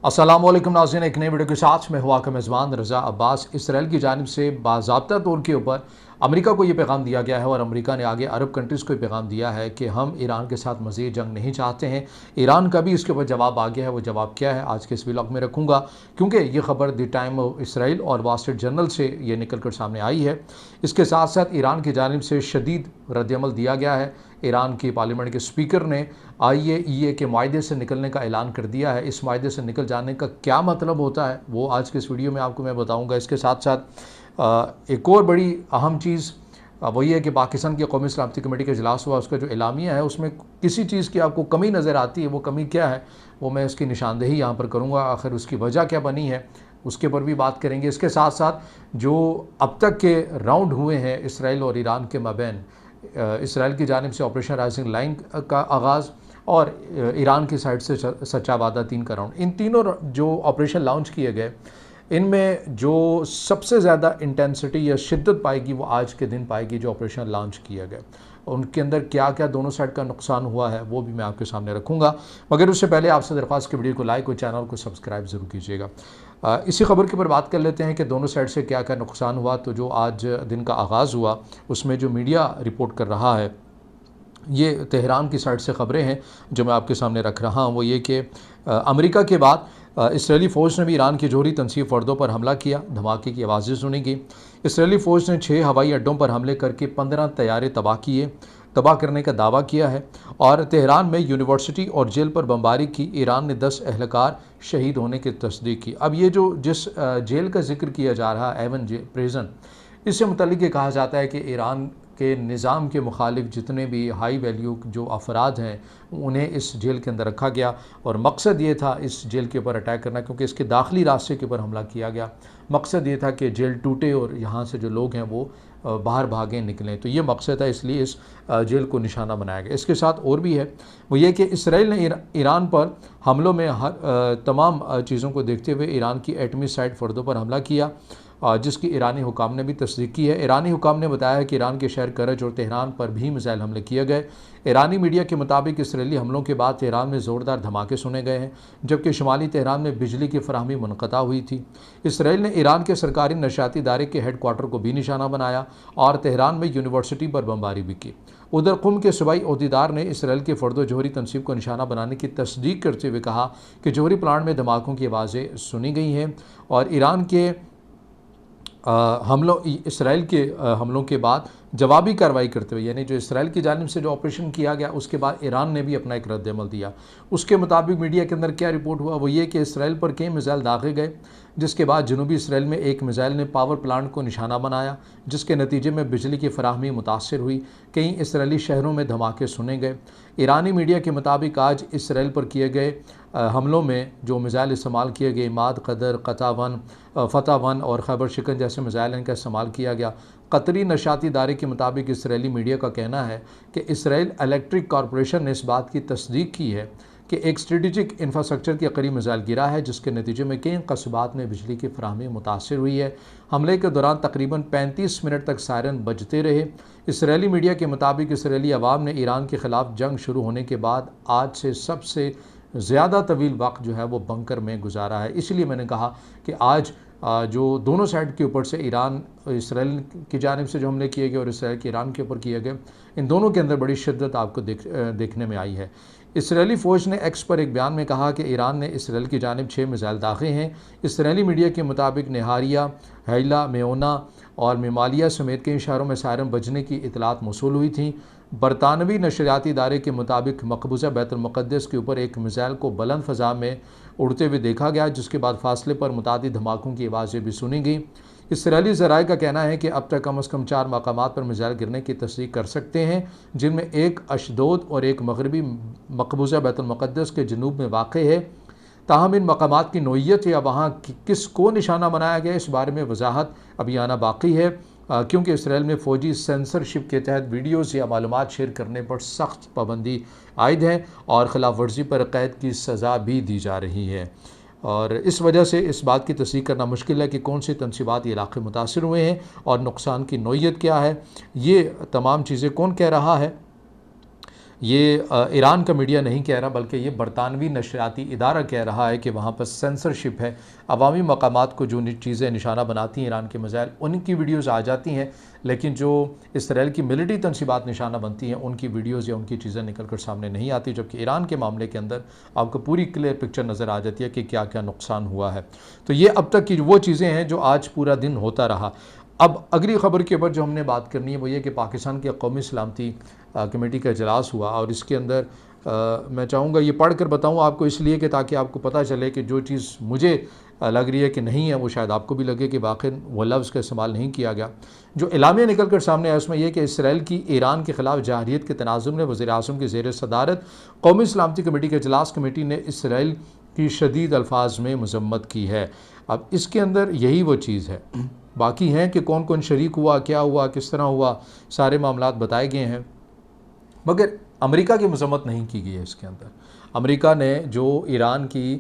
अस्सलामुअलैकुम नाज़रीन, एक नई वीडियो के साथ मैं हुआ का मेज़बान रज़ा अब्बास। इसराइल की जानिब से बाज़ाब्ता तौर के ऊपर अमेरिका को ये पैगाम दिया गया है और अमेरिका ने आगे अरब कंट्रीज़ को ये पैगाम दिया है कि हम ईरान के साथ मज़ीद जंग नहीं चाहते हैं। ईरान का भी इसके ऊपर जवाब आ गया है। वो जवाब क्या है आज के इस व्लॉग में रखूँगा, क्योंकि ये खबर द टाइम ऑफ इसराइल और वॉल स्ट्रीट जर्नल से ये निकल कर सामने आई है। इसके साथ साथ ईरान की जानिब से शदीद रद्दअमल दिया गया है। ईरान की पार्लियामेंट के स्पीकर ने IAEA के मायदे से निकलने का ऐलान कर दिया है। इस मायदे से निकल जाने का क्या मतलब होता है वो आज के इस वीडियो में आपको मैं बताऊंगा। इसके साथ साथ एक और बड़ी अहम चीज़ वही है कि पाकिस्तान की कौमी सलामती कमेटी का इजलास हुआ, उसका जो एलामिया है उसमें किसी चीज़ की आपको कमी नज़र आती है। वो कमी क्या है वो मैं इसकी निशानदेही यहाँ पर करूँगा। आखिर उसकी वजह क्या बनी है उसके पर भी बात करेंगे। इसके साथ साथ जो अब तक के राउंड हुए हैं इसराइल और ईरान के माबैन, इसराइल की जानिब से ऑपरेशन राइजिंग लाइन का आगाज़ और ईरान की साइड से सच्चा वादा 3 का राउंड, इन तीनों जो ऑपरेशन लॉन्च किए गए इनमें जो सबसे ज़्यादा इंटेंसिटी या शिद्दत पाएगी वो आज के दिन पाएगी जो ऑपरेशन लॉन्च किया गया। उनके अंदर क्या क्या दोनों साइड का नुकसान हुआ है वो भी मैं आपके सामने रखूँगा। मगर उससे पहले आपसे दरख्वास्त की वीडियो को लाइक और चैनल को सब्सक्राइब ज़रूर कीजिएगा। इसी खबर के ऊपर बात कर लेते हैं कि दोनों साइड से क्या क्या नुकसान हुआ। तो जो आज दिन का आगाज़ हुआ उसमें जो मीडिया रिपोर्ट कर रहा है, ये तेहरान की साइड से ख़बरें हैं जो मैं आपके सामने रख रहा हूँ। वो ये कि अमेरिका के बाद इसराइली फ़ौज ने भी ईरान की जोहरी तनसीब फ़र्दों पर हमला किया। धमाके की आवाज़ें सुनी गई। इसराइली फ़ौज ने 6 हवाई अड्डों पर हमले करके 15 तैयारे तबाह करने का दावा किया है। और तेहरान में यूनिवर्सिटी और जेल पर बमबारी की। ईरान ने 10 एहलकार शहीद होने की तस्दीक की। अब ये जो जिस जेल का जिक्र किया जा रहा है एवन प्रिजन, इससे मुतल्लिक़ ये कहा जाता है कि ईरान के निज़ाम के मुखालिफ जितने भी हाई वैल्यू जो अफराद हैं उन्हें इस जेल के अंदर रखा गया और मकसद ये था इस जेल के ऊपर अटैक करना, क्योंकि इसके दाखिली रास्ते के ऊपर हमला किया गया। मकसद ये था कि जेल टूटे और यहाँ से जो लोग हैं वो बाहर भागें निकलें। तो ये मकसद था, इसलिए इस जेल को निशाना बनाया गया। इसके साथ और भी है वो ये कि इसराइल ने ईरान पर हमलों में तमाम चीज़ों को देखते हुए ईरान की एटमी साइट फ़र्दों पर हमला किया, जिसकी ईरानी हुकाम ने भी तस्दीक की है। ईरानी हुकाम ने बताया है कि ईरान के शहर करज और तेहरान पर भी मिसाइल हमले किए गए। ईरानी मीडिया के मुताबिक इसराइली हमलों के बाद तेहरान में ज़ोरदार धमाके सुने गए हैं, जबकि शुमाली तेहरान में बिजली की फराहमी मुनक़ता हुई थी। इसराइल ने ईरान के सरकारी नशाती इदारे के हेड क्वार्टर को भी निशाना बनाया और तेहरान में यूनिवर्सिटी पर बमबारी भी की। उधर कुम के सूबाई ओहदेदार ने इसराइल के फ़र्दो जोहरी तनसीब को निशाना बनाने की तस्दीक करते हुए कहा कि जोहरी प्लांट में धमाकों की आवाज़ें सुनी गई हैं और ईरान के इसराइल के हमलों के बाद जवाबी कार्रवाई करते हुए, यानी जो इसराइल की जानिब से जो ऑपरेशन किया गया उसके बाद ईरान ने भी अपना एक रद्दअमल दिया। उसके मुताबिक मीडिया के अंदर क्या रिपोर्ट हुआ वो ये कि इसराइल पर कई मिसाइल दागे गए, जिसके बाद जनूबी इसराइल में एक मिसाइल ने पावर प्लांट को निशाना बनाया, जिसके नतीजे में बिजली की फराहमी मुतासर हुई। कई इसराइली शहरों में धमाके सुने गए। ईरानी मीडिया के मुताबिक आज इसराइल पर किए गए हमलों में जो मिसाइल इस्तेमाल किए गए माद कदर, फ़तह 1 और खैबर शिकन जैसे मिसाइल इनका इस्तेमाल किया गया। कतरी नशाती इदारे के मुताबिक इसराइली मीडिया का कहना है कि इसराइल इलेक्ट्रिक कॉरपोरेशन ने इस बात की तस्दीक की है कि एक स्ट्रेटेजिक इंफ्रास्ट्रक्चर के करीब मिसाइल गिरा है, जिसके नतीजे में कई कस्बात में बिजली की फराहमी मुतासर हुई है। हमले के दौरान तकरीबन 35 मिनट तक सायरन बजते रहे। इसराइली मीडिया के मुताबिक इसराइली अवाम ने ईरान के ख़िलाफ़ जंग शुरू होने के बाद आज से सबसे ज़्यादा तवील वक्त जो है वो बंकर में गुजारा है। इसलिए मैंने कहा कि आज जो दोनों साइड के ऊपर से ईरान इसराइल की जानिब से जो हमले किए गए और इसराइल के ईरान के ऊपर किए गए, इन दोनों के अंदर बड़ी शिद्दत आपको देखने में आई है। इसराइली फ़ौज ने एक्स पर एक बयान में कहा कि ईरान ने इसराइल की जानिब 6 मिसाइल दागे हैं। इसराइली मीडिया के मुताबिक नहारिया, हैला, मेओना और मेमालिया समेत कई शहरों में सायरन बजने की इतलात मौसूल हुई थी। बरतानवी नशरियाती इदारे के मुताबिक मकबूजा बैतुल मुक़द्दस के ऊपर एक मिसाइल को बुलंद फ़ज़ा में उड़ते हुए देखा गया, जिसके बाद फासले पर मुतादिद धमाकों की आवाज़ें भी सुनी गई। इसराइली ज़राए का कहना है कि अब तक कम अज़ कम 4 मकामात पर मिसाइल गिरने की तस्दीक कर सकते हैं, जिनमें एक अशदोद और एक मगरबी मकबूजा बैतुल मुक़द्दस के जनूब में वाक़ है। ताहम इन मकामात की नोयत या वहाँ किस को निशाना बनाया गया इस बारे में वजाहत अभी आना बाकी है, क्योंकि इसराइल में फ़ौजी सेंसरशिप के तहत वीडियोज़ या मालूमात शेयर करने पर सख्त पाबंदी आयद है और ख़िलाफ़ वर्जी पर कैद की सज़ा भी दी जा रही है। और इस वजह से इस बात की तस्दीक करना मुश्किल है कि कौन सी तनसीबात इलाक़े मुतासर हुए हैं और नुकसान की नोयत क्या है। ये तमाम चीज़ें कौन कह रहा है ये ईरान का मीडिया नहीं कह रहा, बल्कि ये बरतानवी नशरियाती इदारा कह रहा है कि वहाँ पर सेंसरशिप है। अवामी मकामात को जो चीज़ें निशाना बनाती हैं ईरान के मिसाइल, उनकी वीडियोज़ आ जाती हैं, लेकिन जो इसराइल की मिलिट्री तनसीबात निशाना बनती हैं उनकी वीडियोज़ या उनकी चीज़ें निकल कर सामने नहीं आती। जबकि ईरान के मामले के अंदर आपको पूरी क्लियर पिक्चर नज़र आ जाती है कि क्या क्या नुकसान हुआ है। तो ये अब तक की वो चीज़ें हैं जो आज पूरा दिन होता रहा। अब अगली ख़बर के ऊपर जो हमने बात करनी है वो ये कि पाकिस्तान की कौमी सलामती कमेटी का इजलास हुआ, और इसके अंदर मैं चाहूँगा ये पढ़ कर बताऊँ आपको, इसलिए कि ताकि आपको पता चले कि जो चीज़ मुझे लग रही है कि नहीं है वो शायद आपको भी लगे कि वाकई वो लफ्ज़ का इस्तेमाल नहीं किया गया। जो एलामिया निकल कर सामने आया उसमें यह कि इसराइल की ईरान के ख़िलाफ़ जारहियत के तनाज़ुर में वज़ीर-ए-आज़म की ज़ेर सदारत कौमी सलामती कमेटी के इजलास कमेटी ने इसराइल की शदीद अल्फाज में मज़म्मत की है। अब इसके अंदर यही वो चीज़ है, बाकी हैं कि कौन कौन शरीक हुआ, क्या हुआ, किस तरह हुआ, सारे मामलात बताए गए हैं, मगर अमेरिका की मज़म्मत नहीं की गई है इसके अंदर। अमेरिका ने जो ईरान की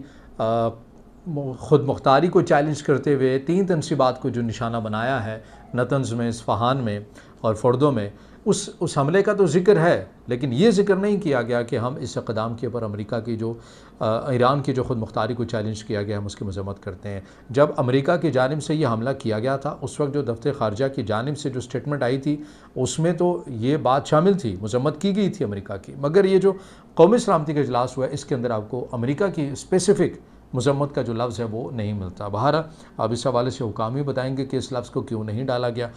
ख़ुद मुख्तारी को चैलेंज करते हुए 3 तनसीबात को जो निशाना बनाया है, नतंज़ में, इस्फ़हान में और फ़र्दो में, उस हमले का तो ज़िक्र है, लेकिन ये ज़िक्र नहीं किया गया कि हम इस इक़दाम के ऊपर अमेरिका की जो ईरान की जो ख़ुद मुख्तारी को चैलेंज किया गया हम उसकी मज़म्मत करते हैं। जब अमेरिका की जानिब से ये हमला किया गया था उस वक्त जो दफ्तर ख़ारजा की जानिब से जो स्टेटमेंट आई थी उसमें तो ये बात शामिल थी, मज़म्मत की गई थी अमेरिका की। मगर ये जो कौमी सलामती का इजलास हुआ है इसके अंदर आपको अमेरिका की स्पेसिफ़िक मज़म्मत का जो लफ्ज़ है वो नहीं मिलता। बहर अब इस हवाले से हुकाम ही बताएंगे कि इस लफ्ज़ को क्यों नहीं डाला गया।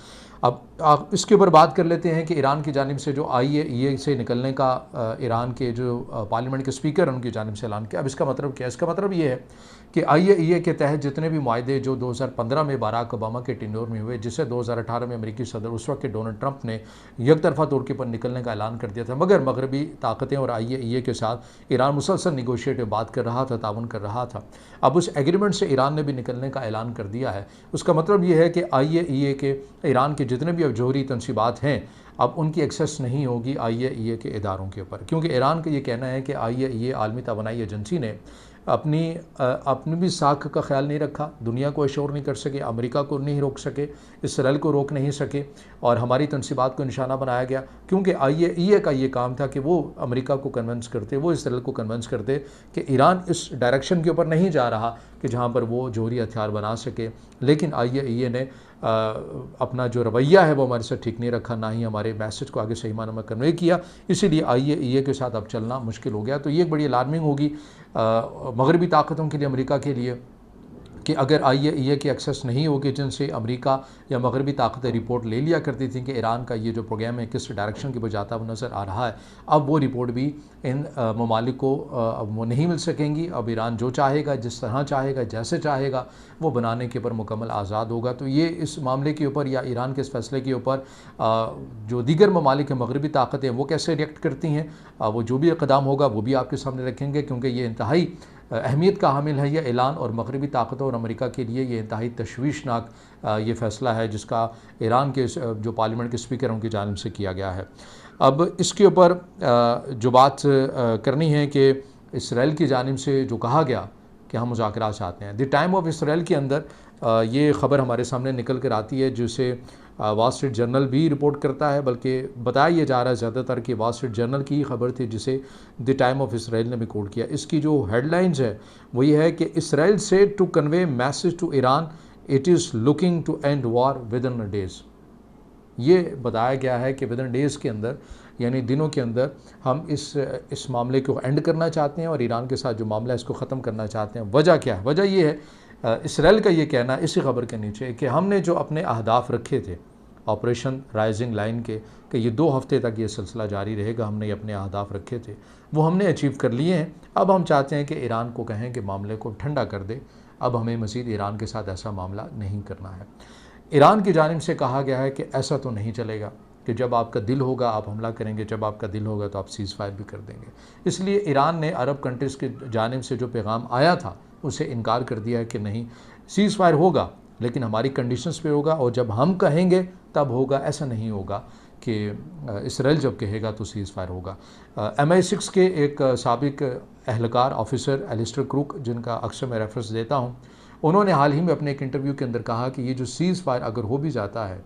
अब आप इसके ऊपर बात कर लेते हैं कि ईरान की जानिब से जो IAEA से निकलने का ईरान के जो पार्लियामेंट के स्पीकर उनकी जानिब से ऐलान किया। अब इसका मतलब क्या है? इसका मतलब ये है कि IAEA के तहत जितने भी मुआहदे जो 2015 में बाराक ओबामा के टेन्योर में हुए, जिसे 2018 में अमेरिकी सदर उस वक्त के डोनाल्ड ट्रंप ने यकतरफ़ा तौर के पर निकलने का ऐलान कर दिया था, मगर मगरबी ताकतें और IAEA के साथ ईरान मुसलसल निगोशिएट बात कर रहा था, ताउन कर रहा था। अब उस एग्रीमेंट से ईरान ने भी निकलने का ऐलान कर दिया है। उसका मतलब ये है कि IAEA के ईरान के जितने भी अब जौहरी तनसीबात हैं अब उनकी एक्सेस नहीं होगी IAEA के इदारों के ऊपर, क्योंकि ईरान का ये कहना है कि IAEA आलमी तवानाई एजेंसी ने अपनी भी साख का ख्याल नहीं रखा, दुनिया को अशोर नहीं कर सके, अमेरिका को नहीं रोक सके, इसराइल को रोक नहीं सके, और हमारी तनसीबात को निशाना बनाया गया। क्योंकि IAEA का ये काम था कि वो अमेरिका को कन्विंस करते, वो इसराइल को कन्विंस करते कि ईरान इस डायरेक्शन के ऊपर नहीं जा रहा कि जहाँ पर वो जौहरी हथियार बना सके। लेकिन IAEA ने अपना जो रवैया है वो हमारे साथ ठीक नहीं रखा, ना ही हमारे मैसेज को आगे सही मानों में कन्वे किया, इसीलिए IAEA के साथ अब चलना मुश्किल हो गया। तो ये एक बड़ी अलार्मिंग होगी मगरबी ताकतों के लिए, अमेरिका के लिए, कि अगर IAEA की एक्सेस नहीं होगी, जिनसे अमेरिका या मगरबी ताकतें रिपोर्ट ले लिया करती थी कि ईरान का ये जो प्रोग्राम है किस डायरेक्शन की बजाता वो नज़र आ रहा है, अब वो रिपोर्ट भी इन ममालिक को अब वो नहीं मिल सकेंगी। अब ईरान जो चाहेगा, जिस तरह चाहेगा, जैसे चाहेगा वो बनाने के ऊपर मुकम्मल आज़ाद होगा। तो ये इस मामले के ऊपर या ईरान के इस फैसले के ऊपर जो दीगर ममालिक हैं, मगरबी ताकतें, वो कैसे रिएक्ट करती हैं, वो जो भी इक़दाम होगा वो भी आपके सामने रखेंगे, क्योंकि ये इंतहाई अहमियत का हामिल है यह ऐलान, और मगरबी ताकतों और अमेरिका के लिए ये इंतहाई तशवीशनाक ये फ़ैसला है जिसका ईरान के जो पार्लियामेंट के स्पीकर उनकी जानिब से किया गया है। अब इसके ऊपर जो बात करनी है कि इसराइल की जानिब से जो कहा गया कि हम मुज़ाकरात चाहते हैं, द टाइम ऑफ इसराइल के अंदर ये ख़बर हमारे सामने निकल कर आती है, जिसे वॉल स्ट्रीट जर्नल भी रिपोर्ट करता है, बल्कि बताया ये जा रहा है ज़्यादातर कि वॉल स्ट्रीट जर्नल की ही खबर थी जिसे द टाइम ऑफ इसराइल ने भी कोट किया। इसकी जो हेडलाइंस है वो ये है कि इसराइल से to convey message to Iran, it is looking to end war within days. ये बताया गया है कि विद इन डेज़ के अंदर, यानी दिनों के अंदर, हम इस मामले को एंड करना चाहते हैं और ईरान के साथ जो मामला है इसको ख़त्म करना चाहते हैं। वजह क्या है? वजह ये है, इसराइल का ये कहना इसी खबर के नीचे कि हमने जो अपने अहदाफ रखे थे ऑपरेशन राइजिंग लाइन के, कि ये 2 हफ्ते तक ये सिलसिला जारी रहेगा, हमने ये अपने अहदाफ रखे थे, वो हमने अचीव कर लिए हैं। अब हम चाहते हैं कि ईरान को कहें कि मामले को ठंडा कर दे, अब हमें मज़ीद ईरान के साथ ऐसा मामला नहीं करना है। ईरान की जानिब से कहा गया है कि ऐसा तो नहीं चलेगा कि जब आपका दिल होगा आप हमला करेंगे, जब आपका दिल होगा तो आप सीज़ फायर भी कर देंगे। इसलिए ईरान ने अरब कंट्रीज़ की जानिब से जो पैगाम आया था उसे इनकार कर दिया है कि नहीं, सीज़ फायर होगा लेकिन हमारी कंडीशंस पे होगा, और जब हम कहेंगे तब होगा। ऐसा नहीं होगा कि इसराइल जब कहेगा तो सीज़ फायर होगा। MI6 के एक साबिक एहलकार ऑफिसर एलिस्टर क्रूक, जिनका अक्सर मैं रेफरेंस देता हूँ, उन्होंने हाल ही में अपने एक इंटरव्यू के अंदर कहा कि ये जो सीज़ फायर अगर हो भी जाता है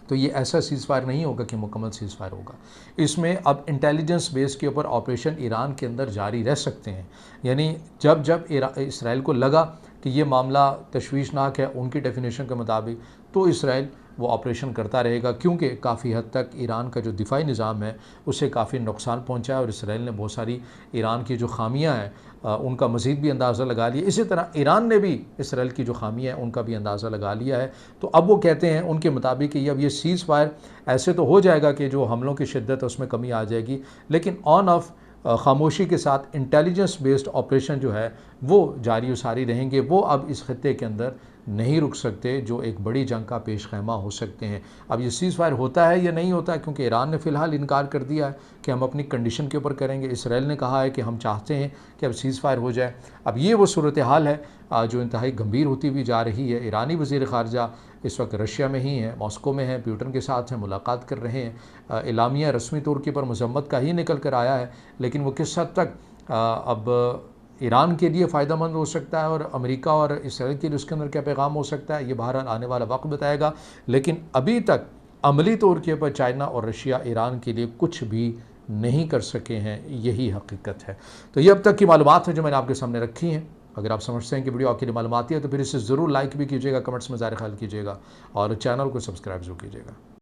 तो ये ऐसा सीज़ फायर नहीं होगा कि मुकम्मल सीज़ फायर होगा। इसमें अब इंटेलिजेंस बेस के ऊपर ऑपरेशन ईरान के अंदर जारी रह सकते हैं। यानी जब जब इसराइल को लगा कि ये मामला तशवीशनाक है उनकी डेफिनेशन के मुताबिक, तो इसराइल वो ऑपरेशन करता रहेगा, क्योंकि काफ़ी हद तक ईरान का जो दिफाई निज़ाम है उससे काफ़ी नुकसान पहुंचा है और इसराइल ने बहुत सारी ईरान की जो खामियां हैं उनका मज़ीद भी अंदाज़ा लगा लिया। इसी तरह ईरान ने भी इसराइल की जो खामियां हैं उनका भी अंदाज़ा लगा लिया है। तो अब वो कहते हैं उनके मुताबिक कि अब ये सीज़ फायर ऐसे तो हो जाएगा कि जो हमलों की शिद्दत है उसमें कमी आ जाएगी, लेकिन ऑन ऑफ खामोशी के साथ इंटेलिजेंस बेस्ड ऑपरेशन जो है वो जारी व सारी रहेंगे। वो अब इस खत्ते के अंदर नहीं रुक सकते, जो एक बड़ी जंग का पेश खैमा हो सकते हैं। अब ये सीज़ फायर होता है या नहीं होता है, क्योंकि ईरान ने फ़िलहाल इनकार कर दिया है कि हम अपनी कंडीशन के ऊपर करेंगे। इसराइल ने कहा है कि हम चाहते हैं कि अब सीज़ फायर हो जाए। अब ये वो सूरत हाल है जो इंतहाई गंभीर होती हुई जा रही है। ईरानी वज़ीर ख़ारजा इस वक्त रशिया में ही हैं, मॉस्को में हैं, पुतिन के साथ हैं, मुलाकात कर रहे हैं। एलामिया रस्मी तौर के पर मजम्मत का ही निकल कर आया है, लेकिन वो किस हद तक अब ईरान के लिए फ़ायदेमंद हो सकता है और अमेरिका और इसराइल के लिए उसके अंदर क्या पैगाम हो सकता है, ये बहरहाल आने वाला वक्त बताएगा। लेकिन अभी तक अमली तौर के ऊपर चाइना और रशिया ईरान के लिए कुछ भी नहीं कर सके हैं, यही हकीकत है। तो ये अब तक की मालूमात है जो मैंने आपके सामने रखी हैं। अगर आप समझते हैं कि वीडियो आपके लिए मालूमाती है तो फिर इसे ज़रूर लाइक भी कीजिएगा, कमेंट्स में ज़ाहिर ख्याल कीजिएगा और चैनल को सब्सक्राइब ज़रूर कीजिएगा।